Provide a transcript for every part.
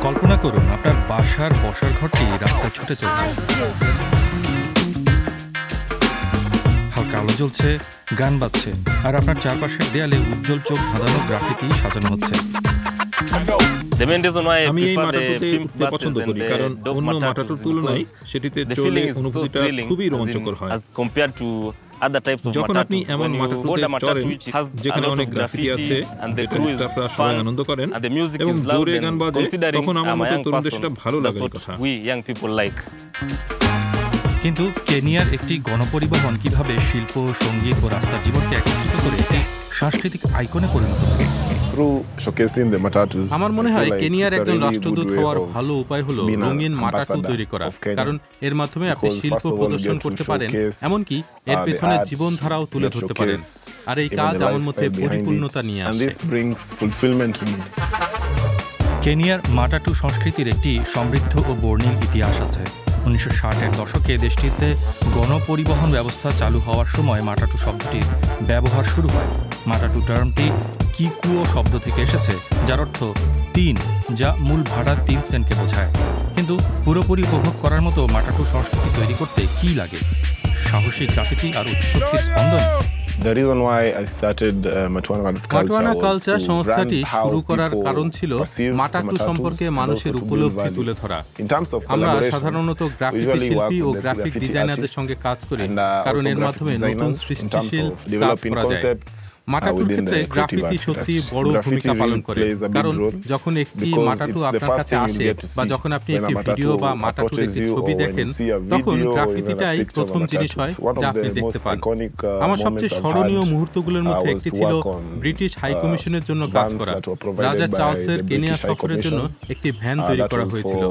কল্পনা করুন আপনার বাসার বসার ঘরটি রাস্তায় ছুটে চলছে, হালকা আলো জ্বলছে, গান বাজছে, আর আপনার চারপাশের দেয়ালে উজ্জ্বল চোখ ধাঁধানো গ্রাফিতি সাজানো হচ্ছে। আমি এই মাটাটুতে উঠতে পছন্দ করি কারণ অন্য মাটাটুর তুলনায় সেটিতে চলে অনুভূতিটা খুবই রোমাঞ্চকর হয়। যখন আপনি এমন মাটাটুতে চড়েন যেখানে অনেক গ্রাফিতি আছে, যেখানে স্টাফরা সবাই আনন্দ করেন এবং জোরে গান বাজে, তখন আমার মতো তরুণদের সেটা ভালো লাগার কথা। কিন্তু কেনিয়ার একটি গণপরিবহন কিভাবে শিল্প, সঙ্গীত ও রাস্তার জীবনকে একত্রিত করে একটি সাংস্কৃতিক আইকনে পরিণত করে? আমার মনে হয় কেনিয়ার একজন রাষ্ট্রদূত হওয়ার ভালো উপায় হলো রঙিন মাটাটু তৈরি করা, কারণ এর মাধ্যমে আপনি শিল্প প্রদর্শন করতে পারেন, এমনকি এর পেছনে জীবনধারাও তুলে ধরতে পারেন। আর এই কাজ আমার মধ্যে পরিপূর্ণতা নিয়ে আসে। কেনিয়ার মাটাটু সংস্কৃতির একটি সমৃদ্ধ ও বর্ণিল ইতিহাস আছে। 1960-এর দশকে দেশটিতে গণপরিবহন ব্যবস্থা চালু হওয়ার সময় মাটাটু শব্দটির ব্যবহার শুরু হয়। মাটাটু টার্মটি কিকুও শব্দ থেকে এসেছে, যার অর্থ 3, যা মূল ভাড়া 3 সেন্টকে বোঝায়। কিন্তু পুরোপুরি উপভোগ করার মতো মাটাটু সংস্কৃতি তৈরি করতে কি লাগে? সাহসী গ্রাফিতি আর উৎসক্তির স্পন্দন। মাটুয়ানা কালচার সংস্থাটি শুরু করার কারণ ছিল মাটাটু সম্পর্কে মানুষের উপলব্ধি তুলে ধরা। আমরা সাধারণত গ্রাফিতি শিল্পী ও গ্রাফিক ডিজাইনারদের সঙ্গে কাজ করি, কারণ এর মাধ্যমে নতুন সৃষ্টিশীল কাজ করা যায়। মাটাটুর ক্ষেত্রে গ্রাফিতি সত্যি বড় ভূমিকা পালন করে, কারণ যখন একটি মাটাটু আপনার কাছে আসে বা যখন আপনি একটি ভিডিও বা মাটাটুর একটি ছবি দেখেন, তখন গ্রাফিতিটাই প্রথম জিনিস হয় যা আপনি দেখতে পান। আমার সবচেয়ে স্মরণীয় মুহূর্তগুলোর মধ্যে একটি ছিল ব্রিটিশ হাই কমিশনের জন্য কাজ করা। রাজা চার্লসের কেনিয়া সফরের জন্য একটি ভ্যান তৈরি করা হয়েছিল।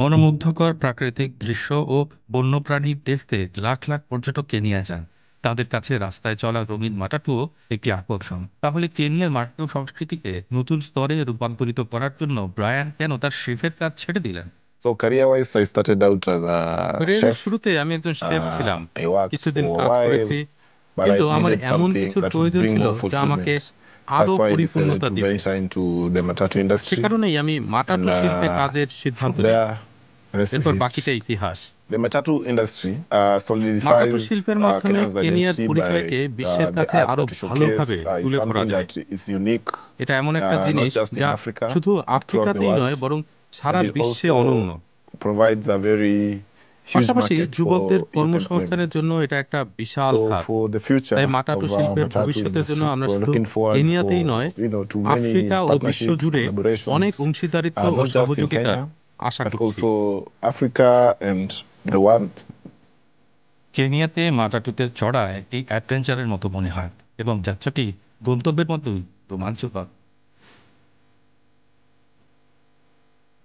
মনোমুগ্ধকর প্রাকৃতিক দৃশ্য ও বন্যপ্রাণী দেখতে লাখ লাখ পর্যটক কেনিয়া যান। তাদের কাছে রাস্তায় চলা রঙিন মাটাটুও একটি আকর্ষণ। তাহলে কেনিয়ার মাটাটু সংস্কৃতিকে নতুন স্তরে রূপান্তরিত করার জন্য ব্রায়ান কেন তার শেফের কাজ ছেড়ে দিলেন? ক্যারিয়ারের শুরুতে আমি একজন শেফ ছিলাম, কিছুদিন কাজ করেছি, কিন্তু আমার এমন কিছুর প্রয়োজন ছিল যা আমাকে আরো পরিপূর্ণতা দিবে। সে কারণেই আমি মাটাটু শিল্পে কাজের সিদ্ধান্ত নিই। এরপর বাকিটা ইতিহাস। মাটাটু শিল্পের মাধ্যমে কেনিয়ার পরিচয়কে বিশ্বের কাছে আরো ভালোভাবে তুলে ধরা যায়। এটা এমন একটা জিনিস যা শুধু আফ্রিকাতেই নয়, বরং সারা বিশ্বে অনন্য। পাশাপাশি যুবকদের কর্মসংস্থানের জন্য এটা একটা বিশাল খাত। তাই মাটাটু শিল্পের ভবিষ্যতের জন্য আমরা শুধু কেনিয়াতেই নয়, আফ্রিকা ও বিশ্ব জুড়ে অনেক অংশীদারিত্ব ও সহযোগিতা আশা করছি। কেনিয়াতে মাটাটুতে চড়া একটি অ্যাডভেঞ্চারের মতো মনে হয় এবং যাত্রাটি গন্তব্যের মতোই রোমাঞ্চকর।